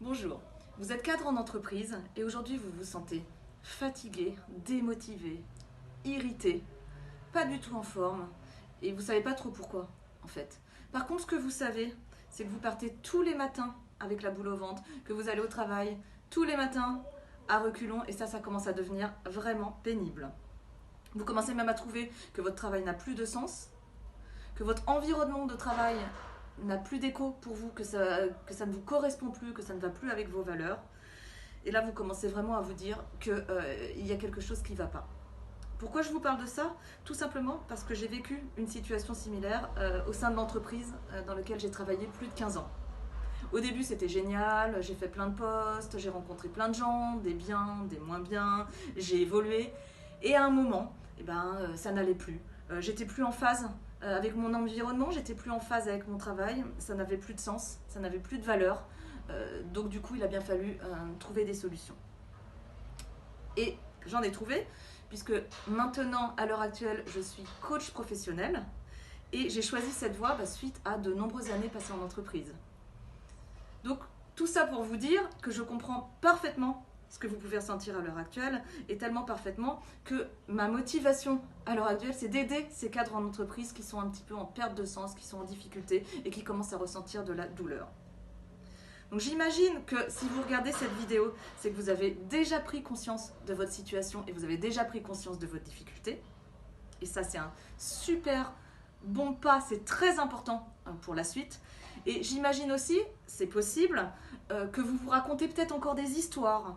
Bonjour, vous êtes cadre en entreprise et aujourd'hui vous vous sentez fatigué, démotivé, irrité, pas du tout en forme et vous ne savez pas trop pourquoi en fait. Par contre, ce que vous savez, c'est que vous partez tous les matins avec la boule au ventre, que vous allez au travail tous les matins à reculons et ça commence à devenir vraiment pénible. Vous commencez même à trouver que votre travail n'a plus de sens, que votre environnement de travail n'a plus d'écho pour vous, que ça ne vous correspond plus, que ça ne va plus avec vos valeurs. Et là, vous commencez vraiment à vous dire qu'il y a quelque chose qui ne va pas. Pourquoi je vous parle de ça? Tout simplement parce que j'ai vécu une situation similaire au sein de l'entreprise dans laquelle j'ai travaillé plus de 15 ans. Au début, c'était génial, j'ai fait plein de postes, j'ai rencontré plein de gens, des biens, des moins bien, j'ai évolué. Et à un moment, ça n'allait plus. J'étais plus en phase avec mon environnement, j'étais plus en phase avec mon travail, ça n'avait plus de sens, ça n'avait plus de valeur. Donc du coup, il a bien fallu trouver des solutions. Et j'en ai trouvé, puisque maintenant, à l'heure actuelle, je suis coach professionnel et j'ai choisi cette voie suite à de nombreuses années passées en entreprise. Donc tout ça pour vous dire que je comprends parfaitement ce que vous pouvez ressentir à l'heure actuelle et tellement parfaitement que ma motivation à l'heure actuelle, c'est d'aider ces cadres en entreprise qui sont un petit peu en perte de sens, qui sont en difficulté et qui commencent à ressentir de la douleur. Donc j'imagine que si vous regardez cette vidéo, c'est que vous avez déjà pris conscience de votre situation et vous avez déjà pris conscience de votre difficulté. Et ça, c'est un super bon pas, c'est très important pour la suite. Et j'imagine aussi, c'est possible, que vous vous racontez peut-être encore des histoires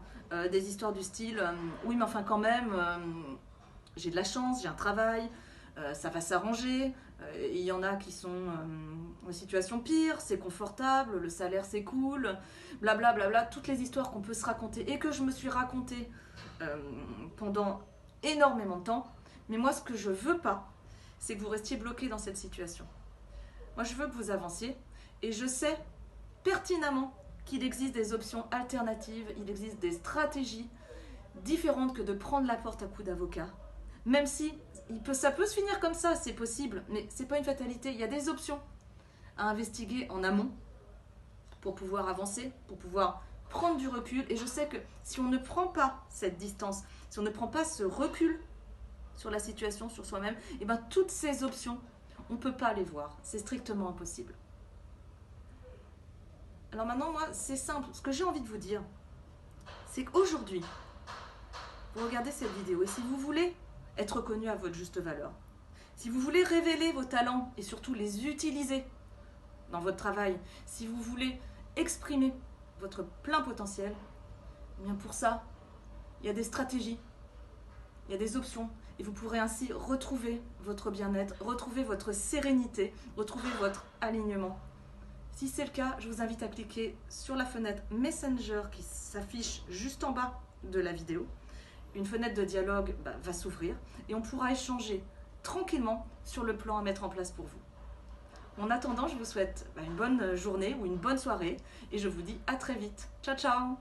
du style oui mais enfin quand même, j'ai de la chance, j'ai un travail, ça va s'arranger, il y en a qui sont en situation pire, c'est confortable, le salaire c'est cool, blablabla, bla bla, toutes les histoires qu'on peut se raconter et que je me suis racontée pendant énormément de temps. Mais moi ce que je veux pas, c'est que vous restiez bloqué dans cette situation. Moi je veux que vous avanciez et je sais pertinemment qu'il existe des options alternatives, il existe des stratégies différentes que de prendre la porte à coups d'avocat. Même si ça peut se finir comme ça, c'est possible, mais ce n'est pas une fatalité. Il y a des options à investiguer en amont pour pouvoir avancer, pour pouvoir prendre du recul. Et je sais que si on ne prend pas cette distance, si on ne prend pas ce recul sur la situation, sur soi-même, toutes ces options, on ne peut pas les voir. C'est strictement impossible. Alors maintenant, moi, c'est simple. Ce que j'ai envie de vous dire, c'est qu'aujourd'hui, vous regardez cette vidéo et si vous voulez être reconnu à votre juste valeur, si vous voulez révéler vos talents et surtout les utiliser dans votre travail, si vous voulez exprimer votre plein potentiel, bien pour ça, il y a des stratégies, il y a des options et vous pourrez ainsi retrouver votre bien-être, retrouver votre sérénité, retrouver votre alignement. Si c'est le cas, je vous invite à cliquer sur la fenêtre Messenger qui s'affiche juste en bas de la vidéo. Une fenêtre de dialogue va s'ouvrir et on pourra échanger tranquillement sur le plan à mettre en place pour vous. En attendant, je vous souhaite une bonne journée ou une bonne soirée et je vous dis à très vite. Ciao, ciao!